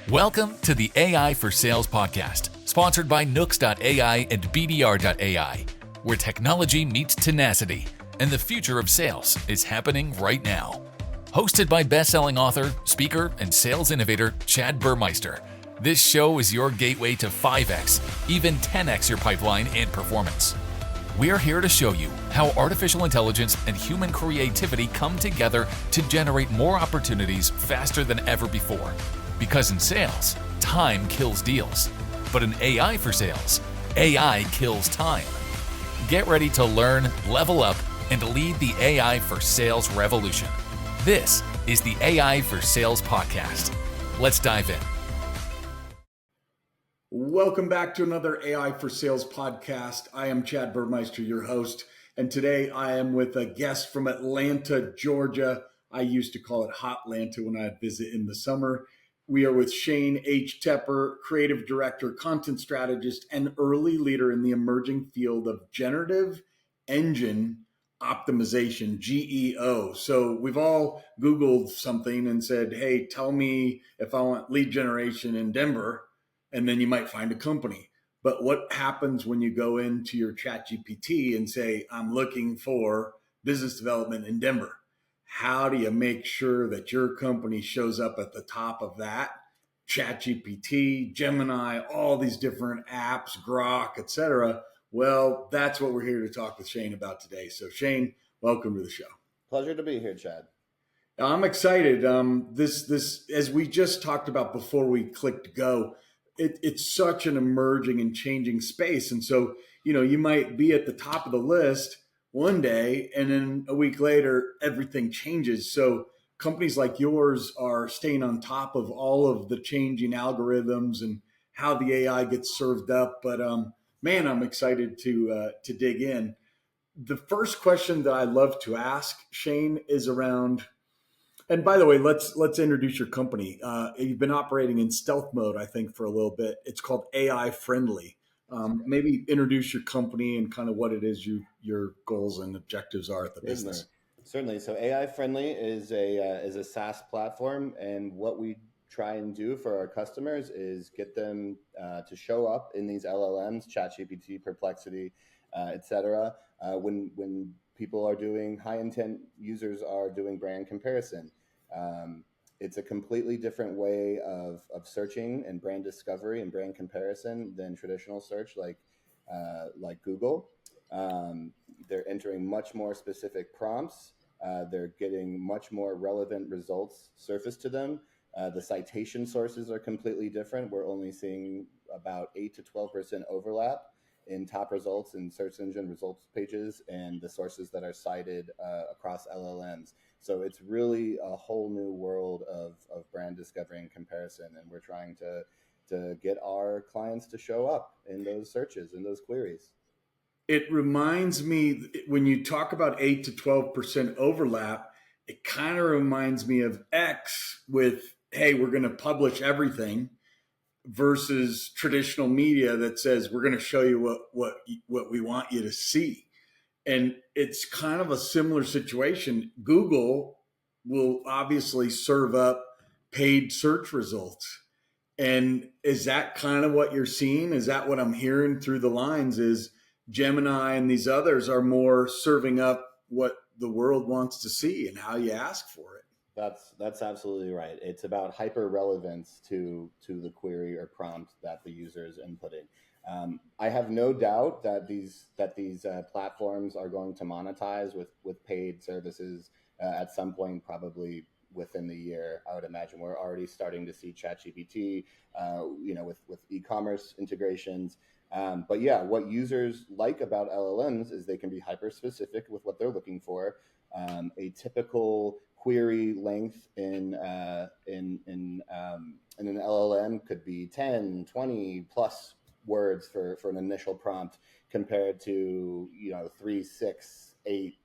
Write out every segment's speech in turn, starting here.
Welcome to the AI for Sales podcast, sponsored by Nooks.ai and BDR.ai, where technology meets tenacity and the future of sales is happening right now. Hosted by best-selling author, speaker, and sales innovator Chad Burmeister, this show is your gateway to 5x, even 10x your pipeline and performance. We are here to show you how artificial intelligence and human creativity come together to generate more opportunities faster than ever before. Because in sales, time kills deals. But in AI for sales, AI kills time. Get ready to learn, level up, and lead the AI for sales revolution. This is the AI for Sales podcast. Let's dive in. Welcome back to another AI for Sales podcast. I am Chad Burmeister, your host, and today I am with a guest from Atlanta, Georgia. I used to call it Hotlanta when I'd visit in the summer. We are with Shane H. Tepper, Creative Director, Content Strategist, and early leader in the emerging field of Generative Engine Optimization, GEO. So we've all Googled something and said, hey, tell me if I want lead generation in Denver, and then you might find a company. But what happens when you go into your ChatGPT and say, I'm looking for business development in Denver? How do you make sure that your company shows up at the top of that? ChatGPT, Gemini, all these different apps, Grok, etc. Well, that's what we're here to talk with Shane about today. So Shane, welcome to the show. Pleasure to be here, Chad. I'm excited. This, as we just talked about before we clicked go, it's such an emerging and changing space. And so, you might be at the top of the list one day, and then a week later, everything changes. So companies like yours are staying on top of all of the changing algorithms and how the AI gets served up. But man, I'm excited to dig in. The first question that I love to ask, Shane, is around, and by the way, let's introduce your company. You've been operating in stealth mode, I think, for a little bit. It's called AI Friendly. Maybe introduce your company and kind of what it is your goals and objectives are at the business. Certainly. So AI Friendly is a SaaS platform, and what we try and do for our customers is get them to show up in these LLMs, ChatGPT, Perplexity, etc. When people are doing high intent users are doing brand comparison. It's a completely different way of searching and brand discovery and brand comparison than traditional search like Google. They're entering much more specific prompts. They're getting much more relevant results surfaced to them. The citation sources are completely different. We're only seeing about 8 to 12% overlap in top results and search engine results pages and the sources that are cited across LLMs. So it's really a whole new world of brand discovery and comparison, and we're trying to get our clients to show up in those searches, in those queries. It reminds me, when you talk about 8 to 12% overlap, it kind of reminds me of X with, hey, we're going to publish everything, versus traditional media that says we're going to show you what we want you to see. And it's kind of a similar situation. Google will obviously serve up paid search results. And is that kind of what you're seeing? Is that what I'm hearing through the lines, is Gemini and these others are more serving up what the world wants to see and how you ask for it? That's absolutely right. It's about hyper relevance to the query or prompt that the user is inputting. I have no doubt that these platforms are going to monetize with paid services at some point, probably within the year. I would imagine we're already starting to see ChatGPT, with e-commerce integrations. But yeah, what users like about LLMs is they can be hyper specific with what they're looking for. A typical query length in an LLM could be 10, 20 plus words for an initial prompt, compared to 3, 6, 8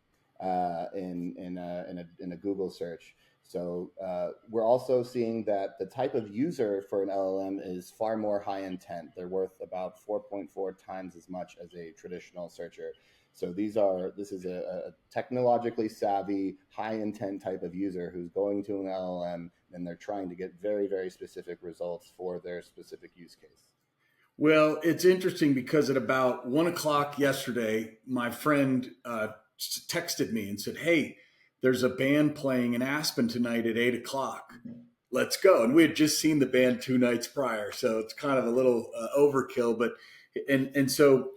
in a Google search. So we're also seeing that the type of user for an LLM is far more high intent. They're worth about 4.4 times as much as a traditional searcher. So this is a technologically savvy, high intent type of user who's going to an LLM and they're trying to get very, very specific results for their specific use case. Well, it's interesting because at about 1 o'clock yesterday, my friend texted me and said, "Hey, there's a band playing in Aspen tonight at 8 o'clock. Let's go." And we had just seen the band 2 nights prior, so it's kind of a little overkill. But and so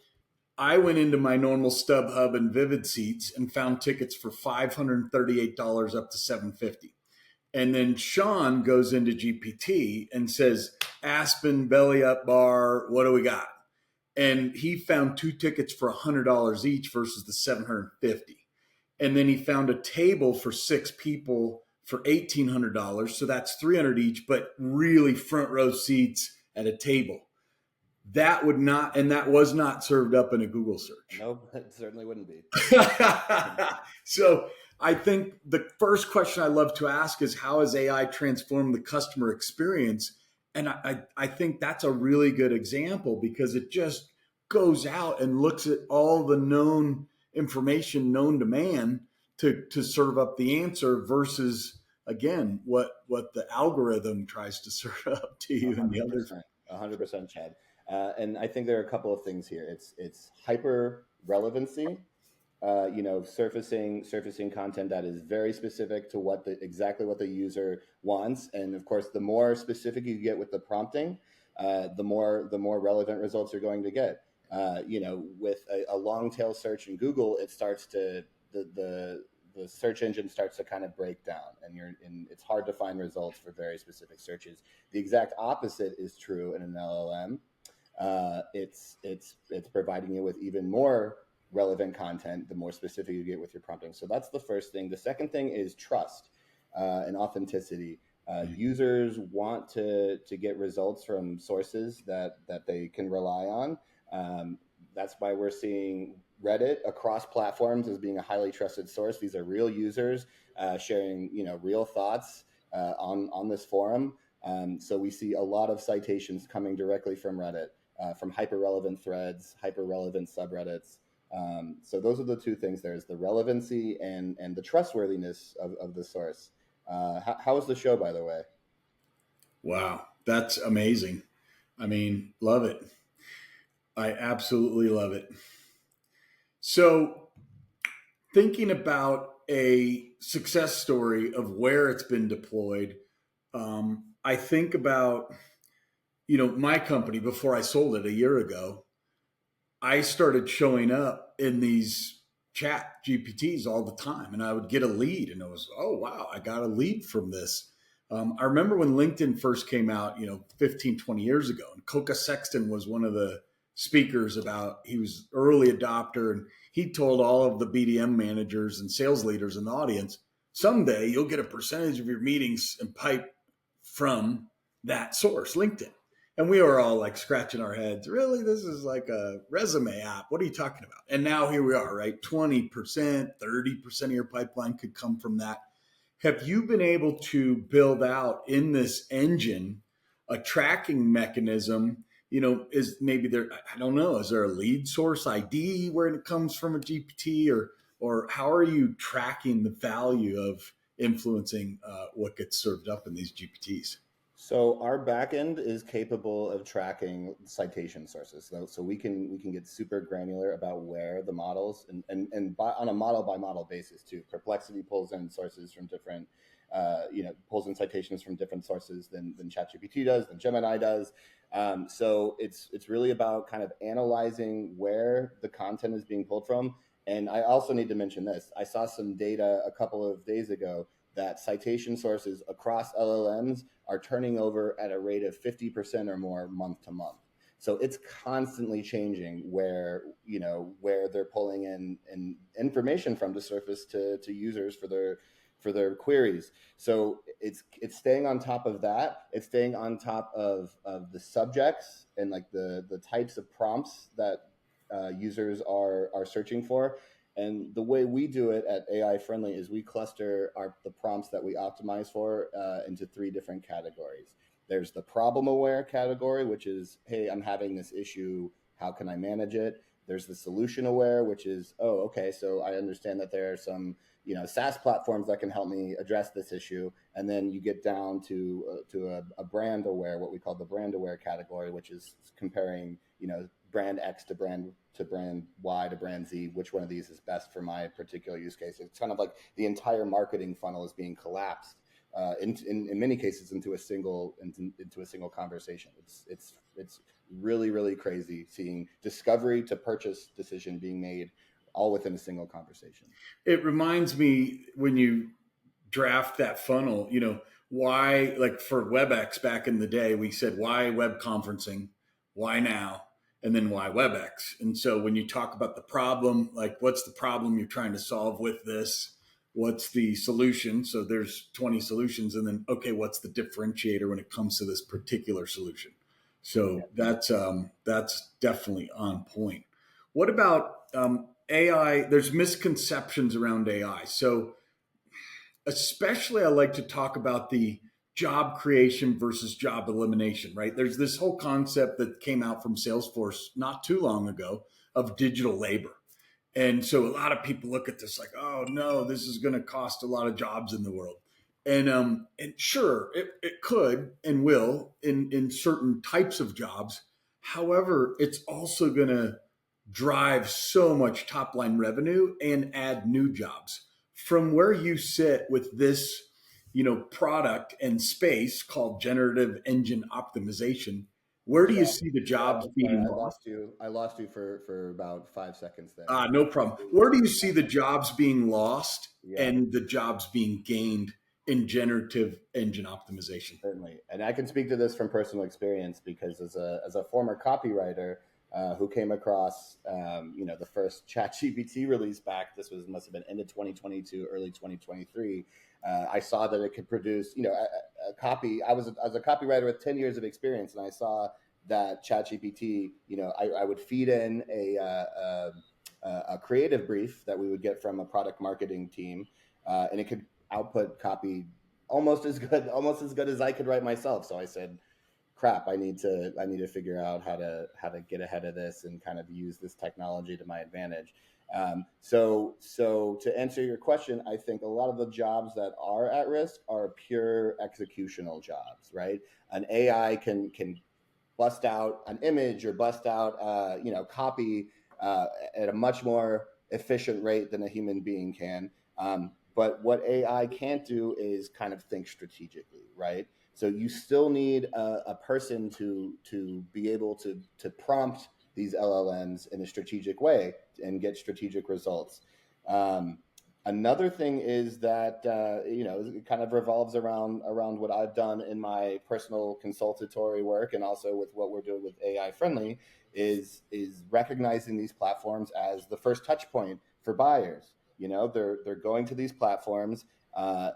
I went into my normal StubHub and Vivid Seats and found tickets for $538 up to $750. And then Sean goes into GPT and says, "Aspen Belly Up Bar, what do we got?" And he found 2 tickets for $100 each versus the $750. And then he found a table for 6 people for $1,800. So that's $300 each, but really front row seats at a table. That would not, and that was not served up in a Google search. Nope, it certainly wouldn't be. So I think the first question I love to ask is, how has AI transformed the customer experience? And I think that's a really good example because it just goes out and looks at all the known information known to man to serve up the answer versus, again, what the algorithm tries to serve up to you and the others. 100%, Chad. And I think there are a couple of things here. It's hyper relevancy, surfacing content that is very specific to exactly what the user wants. And of course, the more specific you get with the prompting, the more relevant results you're going to get. With a long tail search in Google, it starts to the search engine starts to kind of break down, and it's hard to find results for very specific searches. The exact opposite is true in an LLM. It's providing you with even more relevant content the more specific you get with your prompting. So that's the first thing. The second thing is trust and authenticity. Users want to get results from sources that they can rely on. That's why we're seeing Reddit across platforms as being a highly trusted source. These are real users sharing real thoughts on this forum. So we see a lot of citations coming directly from Reddit. From hyper-relevant threads, hyper-relevant subreddits. So those are the two things. There's the relevancy and the trustworthiness of the source. How was the show, by the way? Wow, that's amazing. I mean, love it. I absolutely love it. So thinking about a success story of where it's been deployed, I think about my company. Before I sold it a year ago, I started showing up in these chat GPTs all the time, and I would get a lead, and it was, oh, wow, I got a lead from this. I remember when LinkedIn first came out, 15, 20 years ago, and Coca Sexton was one of the speakers he was early adopter, and he told all of the BDM managers and sales leaders in the audience, someday you'll get a percentage of your meetings and pipe from that source, LinkedIn. And we were all like scratching our heads. Really? This is like a resume app. What are you talking about? And now here we are, right? 20%, 30% of your pipeline could come from that. Have you been able to build out in this engine a tracking mechanism? Is maybe there, I don't know, is there a lead source ID where it comes from a GPT, or how are you tracking the value of influencing what gets served up in these GPTs? So our backend is capable of tracking citation sources, so we can get super granular about where the models on a model by model basis too. Perplexity pulls in sources from different, pulls in citations from different sources than ChatGPT does, than Gemini does. So it's really about kind of analyzing where the content is being pulled from. And I also need to mention this. I saw some data a couple of days ago that citation sources across LLMs are turning over at a rate of 50% or more month to month. So it's constantly changing where they're pulling in information from to surface to users for their queries. So it's staying on top of that. It's staying on top of the subjects and like the types of prompts that users are searching for. And the way we do it at AI Friendly is we cluster the prompts that we optimize for into 3 different categories. There's the problem aware category, which is, hey, I'm having this issue. How can I manage it? There's the solution aware, which is, oh, okay, so I understand that there are some SaaS platforms that can help me address this issue. And then you get down to a brand aware, what we call the brand aware category, which is comparing brand X to brand Y to brand Z, which one of these is best for my particular use case. It's kind of like the entire marketing funnel is being collapsed in many cases into a single conversation. It's really, really crazy seeing discovery to purchase decision being made all within a single conversation. It reminds me, when you draft that funnel, why, like for WebEx back in the day, we said, why web conferencing? Why now? And then why WebEx? And so when you talk about the problem, like what's the problem you're trying to solve with this? What's the solution? So there's 20 solutions. And then, okay, what's the differentiator when it comes to this particular solution? So that's definitely on point. What about AI? There's misconceptions around AI. So especially I like to talk about the job creation versus job elimination, right? There's this whole concept that came out from Salesforce not too long ago of digital labor. And so a lot of people look at this like, oh no, this is going to cost a lot of jobs in the world. And sure, it could and will in certain types of jobs. However, it's also going to drive so much top line revenue and add new jobs. From where you sit with this, product and space called generative engine optimization, where do you see the jobs being lost? I lost you for about 5 seconds there. No problem. Where do you see the jobs being lost and the jobs being gained in generative engine optimization? Certainly. And I can speak to this from personal experience because as a former copywriter who came across, the first ChatGPT release back, must have been end of 2022, early 2023. I saw that it could produce, a copy. I was a copywriter with 10 years of experience, and I saw that ChatGPT, I would feed in a creative brief that we would get from a product marketing team, and it could output copy almost as good as I could write myself. So I said, crap, I need to figure out how to get ahead of this and kind of use this technology to my advantage. So to answer your question, I think a lot of the jobs that are at risk are pure executional jobs, right? An AI can bust out an image or bust out copy at a much more efficient rate than a human being can. But what AI can't do is kind of think strategically, right? So you still need a person to be able to prompt these LLMs in a strategic way and get strategic results. Another thing is that it kind of revolves around what I've done in my personal consultatory work, and also with what we're doing with AI Friendly, is recognizing these platforms as the first touch point for buyers. They're going to these platforms.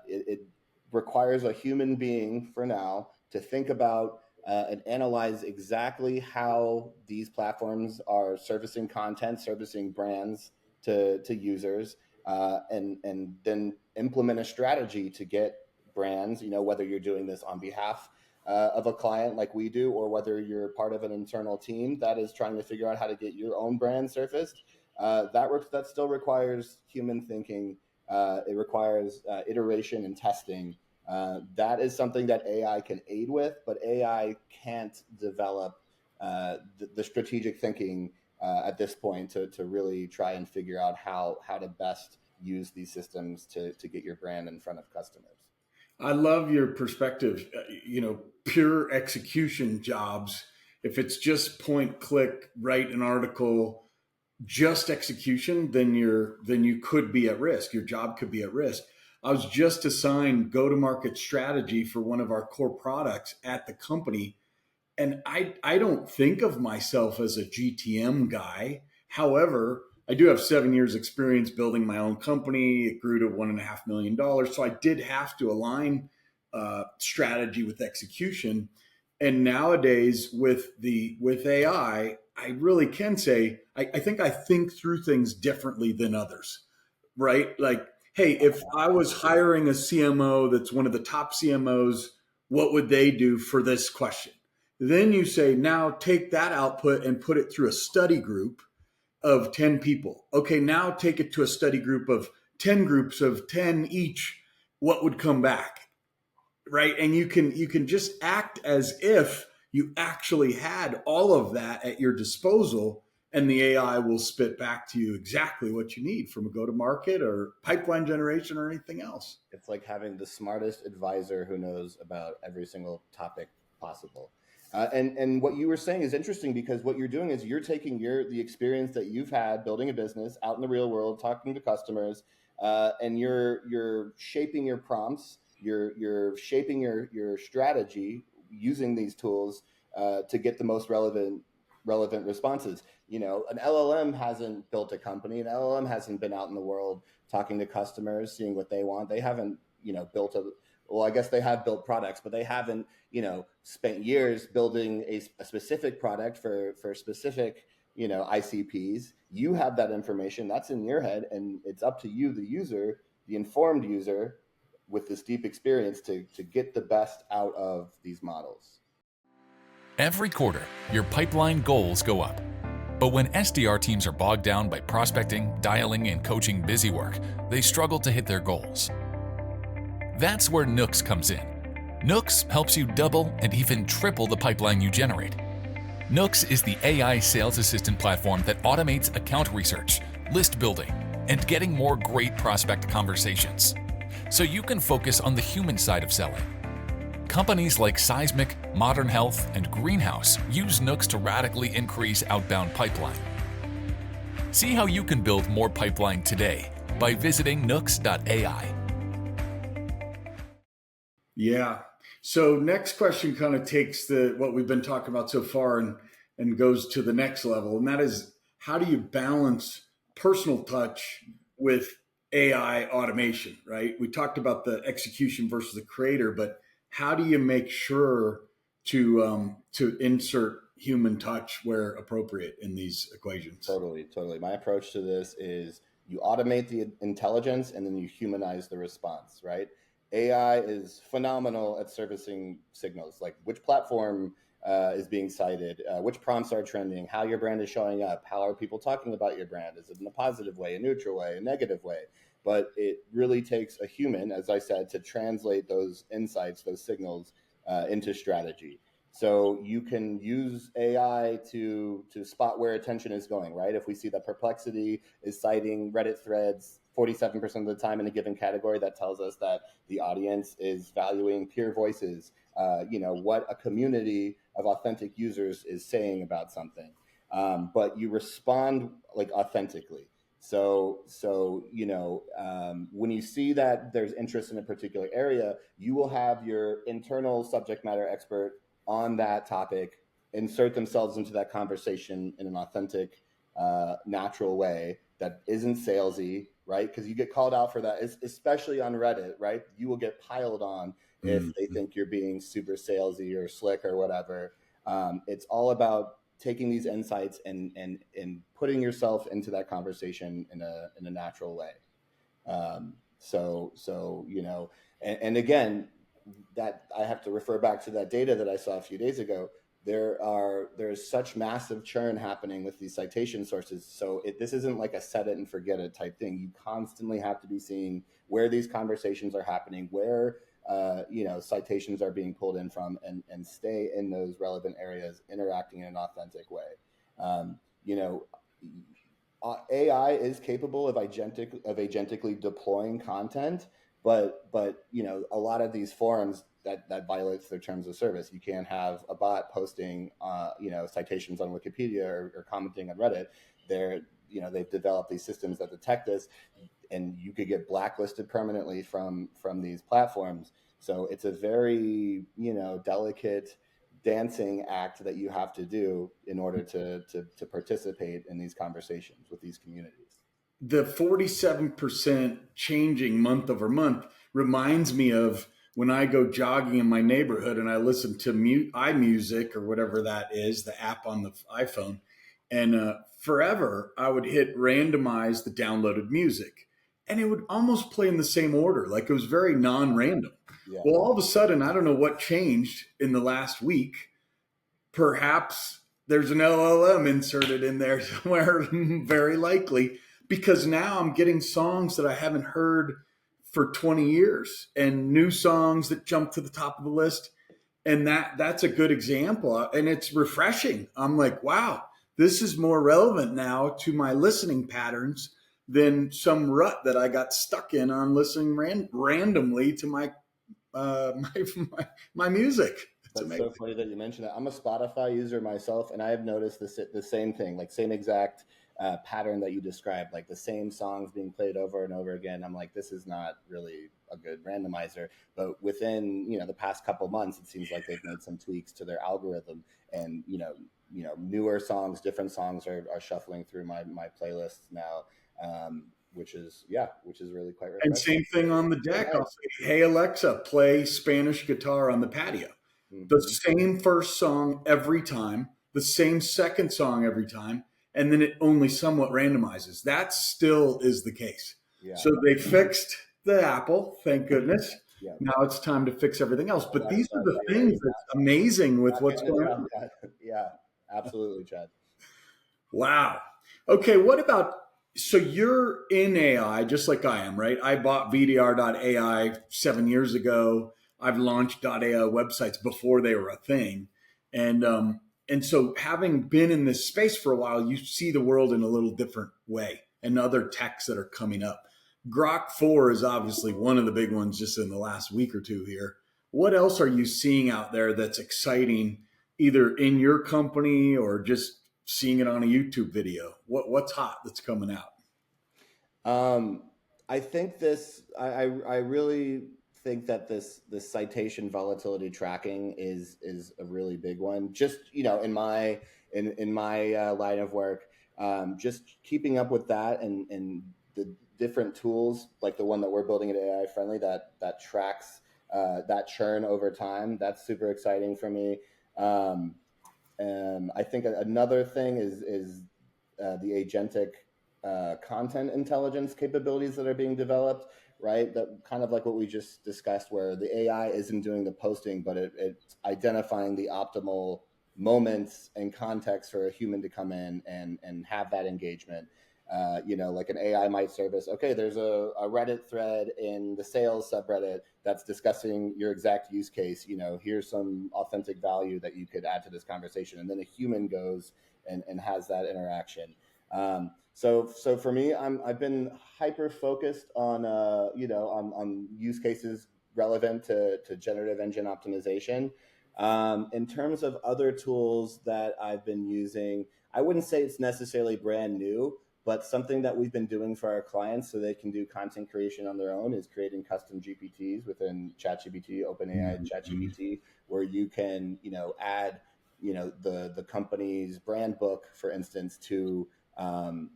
It requires a human being for now to think about and analyze exactly how these platforms are servicing content, servicing brands to users, and then implement a strategy to get brands, whether you're doing this on behalf of a client like we do, or whether you're part of an internal team that is trying to figure out how to get your own brand surfaced. That still requires human thinking. It requires iteration and testing. That is something that AI can aid with, but AI can't develop the strategic thinking at this point to really try and figure out how to best use these systems to get your brand in front of customers. I love your perspective. Pure execution jobs. If it's just point, click, write an article, just execution, then you could be at risk. Your job could be at risk. I was just assigned go-to-market strategy for one of our core products at the company. And I don't think of myself as a GTM guy. However, I do have 7 years experience building my own company. It grew to $1.5 million. So I did have to align strategy with execution. And nowadays with AI, I really can say I think I think through things differently than others, right? Like, hey, if I was hiring a CMO that's one of the top CMOs, what would they do for this question? Then you say, now take that output and put it through a study group of 10 people. Okay, now take it to a study group of 10 groups of 10 each. What would come back? Right. And you can just act as if you actually had all of that at your disposal, and the AI will spit back to you exactly what you need from a go-to-market or pipeline generation or anything else. It's like having the smartest advisor who knows about every single topic possible. And what you were saying is interesting, because what you're doing is you're taking the experience that you've had building a business out in the real world, talking to customers, and you're shaping your prompts, you're shaping your strategy using these tools to get the most relevant responses. An LLM hasn't built a company. An LLM hasn't been out in the world talking to customers, seeing what they want. They haven't, built well, I guess they have built products, but they haven't, spent years building a specific product for specific, ICPs. You have that information that's in your head, and it's up to you, the user, the informed user with this deep experience to get the best out of these models. Every quarter, your pipeline goals go up. But when SDR teams are bogged down by prospecting, dialing, and coaching busy work, they struggle to hit their goals. That's where Nooks comes in. Nooks helps you double and even triple the pipeline you generate. Nooks is the AI sales assistant platform that automates account research, list building, and getting more great prospect conversations, so you can focus on the human side of selling. Companies like Seismic, Modern Health, and Greenhouse use Nooks to radically increase outbound pipeline. See how you can build more pipeline today by visiting nooks.ai. Yeah. So next question kind of takes what we've been talking about so far and goes to the next level. And that is, how do you balance personal touch with AI automation, right? We talked about the execution versus the creator, but how do you make sure to insert human touch where appropriate in these equations? Totally. My approach to this is you automate the intelligence and then you humanize the response, right? AI is phenomenal at servicing signals, like which platform is being cited, which prompts are trending, how your brand is showing up, how are people talking about your brand? Is it in a positive way, a neutral way, a negative way? But it really takes a human, as I said, to translate those insights, those signals into strategy. So you can use AI to spot where attention is going, right? If we see that Perplexity is citing Reddit threads 47% of the time in a given category, that tells us that the audience is valuing peer voices, what a community of authentic users is saying about something. But you respond like authentically. So when you see that there's interest in a particular area, you will have your internal subject matter expert on that topic insert themselves into that conversation in an authentic, natural way that isn't salesy, right? Because you get called out for that, especially on Reddit, right? You will get piled on if they think you're being super salesy or slick or whatever. It's all about taking these insights and putting yourself into that conversation in a natural way. And again, that I have to refer back to that data that I saw a few days ago. There's such massive churn happening with these citation sources. So this isn't like a set it and forget it type thing. You constantly have to be seeing where these conversations are happening, where citations are being pulled in from, and stay in those relevant areas, interacting in an authentic way. AI is capable of agentically deploying content, but a lot of these forums that violates their terms of service. You can't have a bot posting citations on Wikipedia or commenting on Reddit. They've developed these systems that detect this, and you could get blacklisted permanently from these platforms. So it's a very delicate dancing act that you have to do in order to participate in these conversations with these communities. The 47% changing month over month reminds me of when I go jogging in my neighborhood and I listen to iMusic or whatever that is, the app on the iPhone, and forever I would hit randomize the downloaded music, and it would almost play in the same order, like it was very non-random. Yeah. Well, all of a sudden, I don't know what changed in the last week. Perhaps there's an LLM inserted in there somewhere, very likely, because now I'm getting songs that I haven't heard for 20 years and new songs that jump to the top of the list. And that's a good example. And it's refreshing. I'm like, wow, this is more relevant now to my listening patterns than some rut that I got stuck in on listening randomly to my music. That's amazing. So funny that you mentioned that. I'm a Spotify user myself, and I have noticed the same thing, like same exact pattern that you described, like the same songs being played over and over again. I'm like, this is not really a good randomizer. But within the past couple months, it seems like they've made some tweaks to their algorithm, and newer songs, different songs are shuffling through my playlists now. Which is really quite refreshing. And same thing on the deck. I'll say, hey, Alexa, play Spanish guitar on the patio. Mm-hmm. The same first song every time, the same second song every time, and then it only somewhat randomizes. That still is the case. Yeah. So they fixed the Apple, thank goodness. Yeah. Now it's time to fix everything else. But these are the things that's amazing with what's going on. Yeah, absolutely, Chad. Wow. Okay, what about... So you're in AI just like I am, right? I bought VDR.ai 7 years ago. I've launched .ai websites before they were a thing. And so having been in this space for a while, you see the world in a little different way and other techs that are coming up. Grok 4 is obviously one of the big ones just in the last week or two here. What else are you seeing out there that's exciting, either in your company or just seeing it on a YouTube video? What's hot that's coming out? I think I really think that this citation volatility tracking is a really big one. Just, in my line of work, just keeping up with that and the different tools like the one that we're building at AI Friendly that tracks that churn over time. That's super exciting for me. I think another thing is the agentic content intelligence capabilities that are being developed, right? That kind of like what we just discussed, where the AI isn't doing the posting, but it's identifying the optimal moments and context for a human to come in and have that engagement. Like an AI might service, okay, there's a Reddit thread in the sales subreddit that's discussing your exact use case. Here's some authentic value that you could add to this conversation. And then a human goes and has that interaction. So for me, I've been hyper focused on, on use cases relevant to generative engine optimization. In terms of other tools that I've been using, I wouldn't say it's necessarily brand new, but something that we've been doing for our clients so they can do content creation on their own is creating custom GPTs within ChatGPT, OpenAI and ChatGPT, where you can, add, the company's brand book, for instance, to the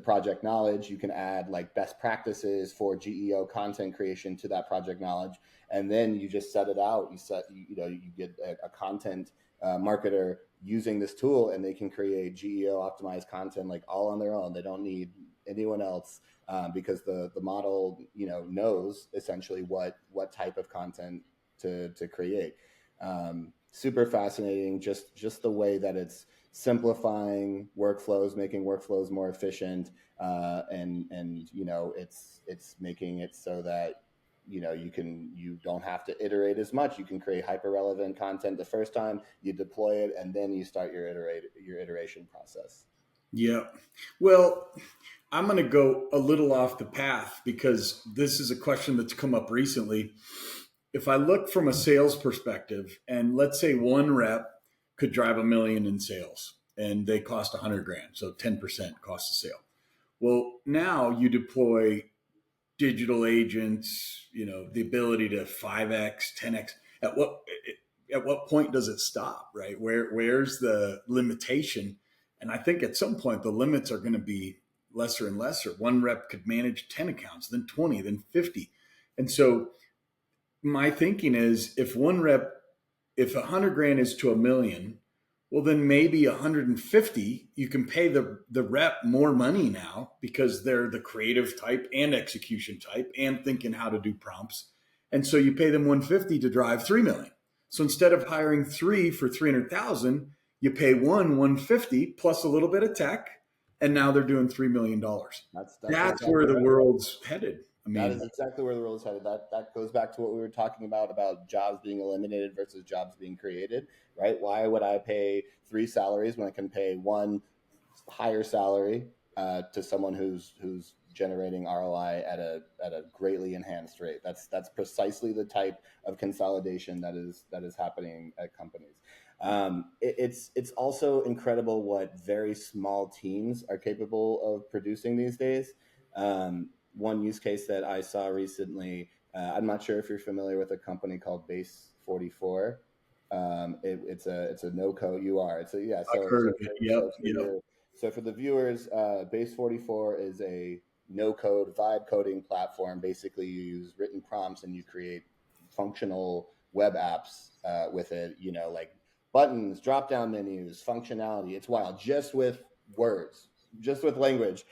project knowledge. You can add like best practices for GEO content creation to that project knowledge, and then you just set it out. You get a content marketer using this tool, and they can create GEO optimized content like all on their own. They don't need anyone else because the model knows essentially what type of content to create. Super fascinating, just the way that it's simplifying workflows, making workflows more efficient, and it's making it so that you don't have to iterate as much. You can create hyper relevant content the first time, you deploy it, and then you start your iteration process. Yeah. Well, I'm going to go a little off the path because this is a question that's come up recently. If I look from a sales perspective, and let's say one rep could drive $1 million in sales and they cost $100,000. So 10% cost of sale. Well, now you deploy digital agents, the ability to 5x, 10x. At what point does it stop, right? Where's the limitation? And I think at some point the limits are going to be lesser and lesser. One rep could manage 10 accounts, then 20, then 50. And so my thinking is if one rep, if 100 grand is to a million, well, then maybe 150, you can pay the rep more money now because they're the creative type and execution type and thinking how to do prompts. And so you pay them 150 to drive 3 million. So instead of hiring three for 300,000, you pay 150 plus a little bit of tech. And now they're doing $3 million. That's That's where exactly the right. world's headed. I That is mean, exactly where the world is headed. That goes back to what we were talking about jobs being eliminated versus jobs being created, right? Why would I pay 3 salaries when I can pay one higher salary to someone who's generating ROI at a greatly enhanced rate? That's precisely the type of consolidation that is happening at companies. It's also incredible what very small teams are capable of producing these days. One use case that I saw recently, I'm not sure if you're familiar with a company called Base 44. It's a no code. You are. It's a yeah. I've heard of it. Yep. Yep. So for the viewers, Base 44 is a no code vibe coding platform. Basically, you use written prompts and you create functional web apps with it. You know, like buttons, drop down menus, functionality. It's wild. Just with words, just with language.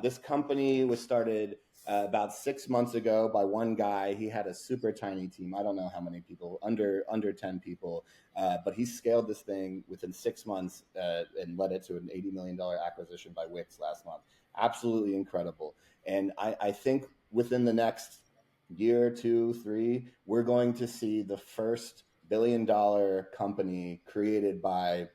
This company was started about 6 months ago by one guy. He had a super tiny team. I don't know how many people, under 10 people, but he scaled this thing within 6 months and led it to an $80 million acquisition by Wix last month. Absolutely incredible. And I think within the next year, 2, 3, we're going to see the first billion-dollar company created by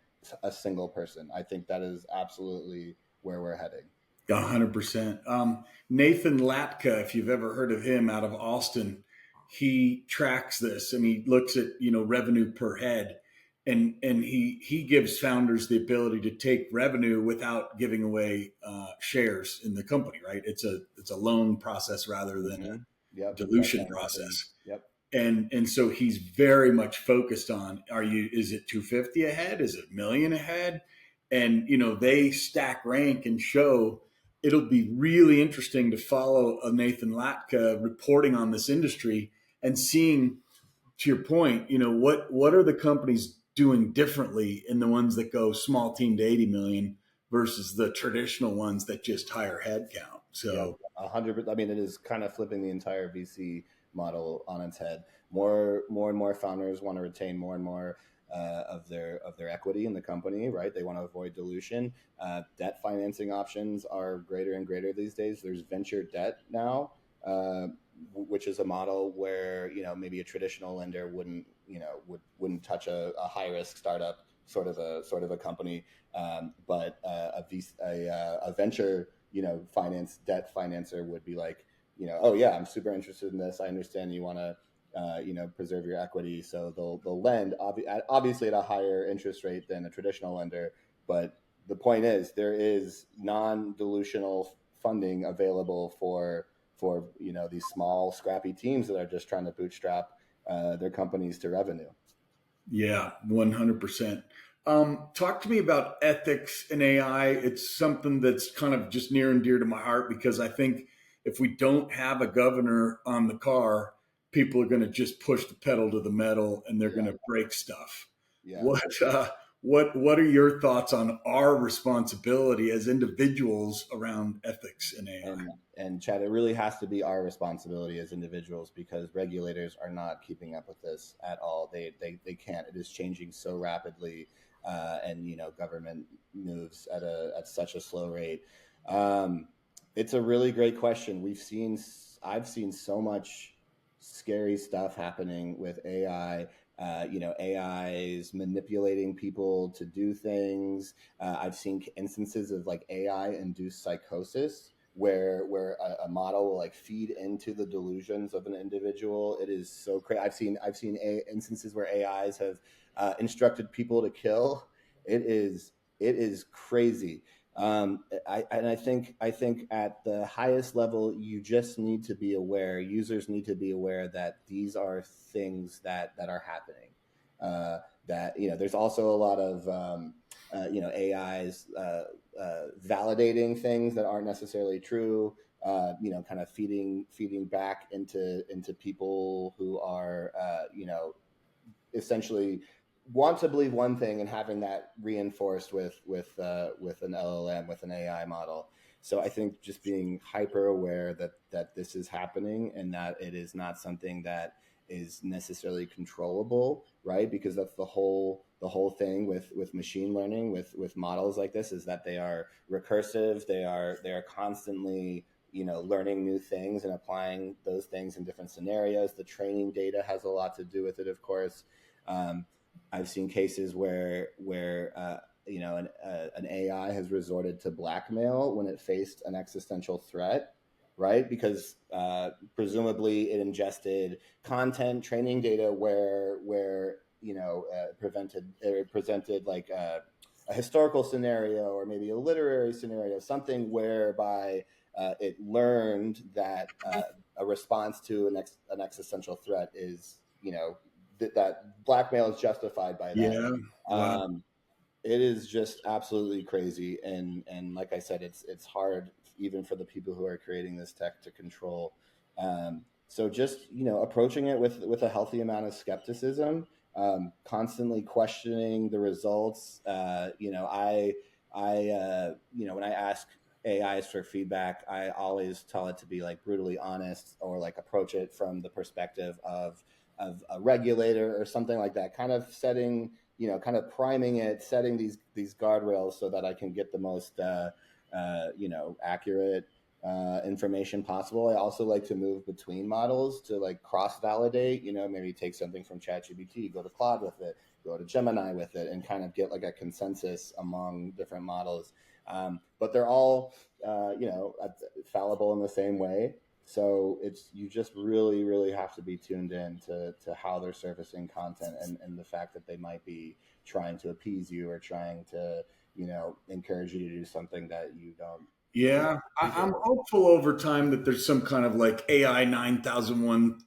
a single person. I think that is absolutely where we're heading. 100%. Nathan Latka, if you've ever heard of him, out of Austin, he tracks this and he looks at revenue per head, and he gives founders the ability to take revenue without giving away shares in the company. Right? It's a loan process rather than a dilution process. Yep. And so he's very much focused on, is it 250 a head? Is it a million a head? And they stack rank and show. It'll be really interesting to follow a Nathan Latka reporting on this industry and seeing, to your point, what are the companies doing differently in the ones that go small team to 80 million versus the traditional ones that just hire headcount. So 100%. I mean, it is kind of flipping the entire VC model on its head. More and more founders want to retain more and more of their equity in the company, right? They want to avoid dilution. Debt financing options are greater and greater these days. There's venture debt now, which is a model where maybe a traditional lender wouldn't touch a high risk startup sort of a company, but a venture finance debt financer would be like, oh yeah, I'm super interested in this. I understand you want to preserve your equity. So they'll lend obviously at a higher interest rate than a traditional lender. But the point is there is non-dilutional funding available for these small scrappy teams that are just trying to bootstrap their companies to revenue. Yeah, 100%. Talk to me about ethics and AI. It's something that's kind of just near and dear to my heart because I think if we don't have a governor on the car, people are going to just push the pedal to the metal and they're going to break stuff. Yeah. What are your thoughts on our responsibility as individuals around ethics and AI? And Chad, it really has to be our responsibility as individuals because regulators are not keeping up with this at all. They can't. It is changing so rapidly, and government moves at such a slow rate. It's a really great question. I've seen so much scary stuff happening with AI. AI is manipulating people to do things. I've seen instances of like AI-induced psychosis where a model will like feed into the delusions of an individual. It is so crazy. I've seen instances where AIs have instructed people to kill. It is crazy. I think at the highest level, you just need to be aware. Users need to be aware that these are things that are happening. There's also a lot of AIs validating things that aren't necessarily true. kind of feeding back into people who are, essentially want to believe one thing and having that reinforced with an LLM, with an AI model. So I think just being hyper aware that this is happening and that it is not something that is necessarily controllable, right? Because that's the whole thing with machine learning, with models like this, is that they are recursive. They are constantly, learning new things and applying those things in different scenarios. The training data has a lot to do with it, of course. I've seen cases where an AI has resorted to blackmail when it faced an existential threat, right? Because presumably it ingested content, training data where presented like a historical scenario or maybe a literary scenario, something whereby it learned that a response to an existential threat is, that blackmail is justified by that. Yeah. Wow. It is just absolutely crazy, and like I said, it's hard even for the people who are creating this tech to control. So just approaching it with a healthy amount of skepticism, constantly questioning the results. When I ask AIs for feedback, I always tell it to be like brutally honest, or like approach it from the perspective of a regulator or something like that, kind of setting, kind of priming it, setting these guardrails so that I can get the most, accurate information possible. I also like to move between models to like cross-validate, maybe take something from ChatGPT, go to Claude with it, go to Gemini with it, and kind of get like a consensus among different models. But they're all, fallible in the same way. So you just really, really have to be tuned in to how they're surfacing content and the fact that they might be trying to appease you or trying to, encourage you to do something that you don't. Yeah, I'm hopeful over time that there's some kind of like AI 9001,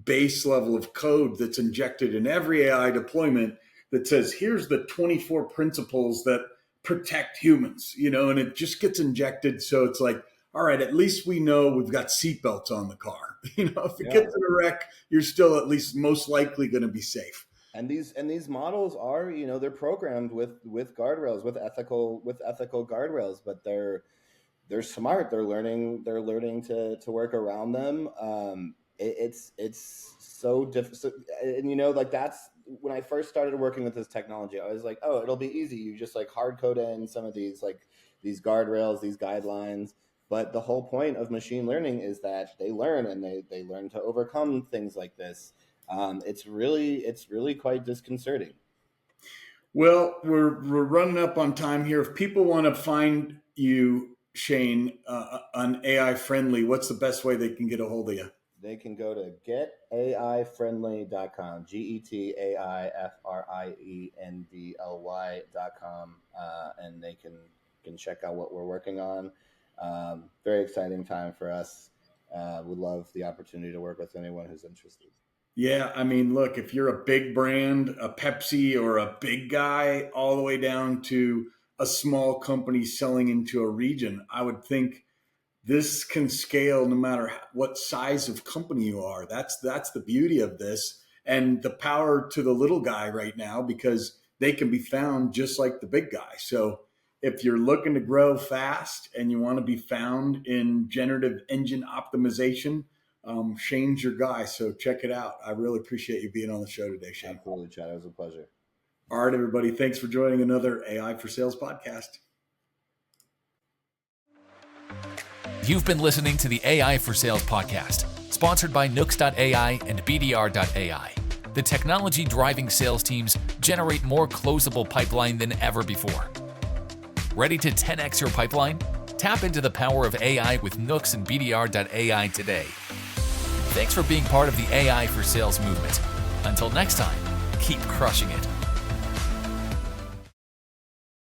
base level of code that's injected in every AI deployment that says, here's the 24 principles that protect humans, and it just gets injected. So it's like, all right, at least we know we've got seatbelts on the car. If it gets in a wreck, you're still at least most likely going to be safe. And these models are, they're programmed with guardrails, with ethical guardrails, but they're smart. They're learning to work around them. It's so difficult. And like that's when I first started working with this technology, I was like, oh, it'll be easy. You just like hard code in some of these guardrails, these guidelines. But the whole point of machine learning is that they learn, and they learn to overcome things like this. It's really quite disconcerting. Well, we're running up on time here. If people want to find you, Shane, on AI Friendly, what's the best way they can get a hold of you? They can go to getaifriendly.com, getaifriendly.com, and they can check out what we're working on. Very exciting time for us. Would love the opportunity to work with anyone who's interested. Yeah, I mean, look, if you're a big brand, a Pepsi or a big guy, all the way down to a small company selling into a region, I would think this can scale no matter what size of company you are. That's the beauty of this, and the power to the little guy right now, because they can be found just like the big guy. So if you're looking to grow fast and you want to be found in generative engine optimization, Shane's your guy. So check it out. I really appreciate you being on the show today, Shane. Absolutely, Chad. It was a pleasure. All right, everybody. Thanks for joining another AI for Sales podcast. You've been listening to the AI for Sales podcast, sponsored by Nooks.ai and BDR.ai. The technology driving sales teams generate more closable pipeline than ever before. Ready to 10x your pipeline? Tap into the power of AI with Nooks and BDR.ai today. Thanks for being part of the AI for Sales movement. Until next time, keep crushing it.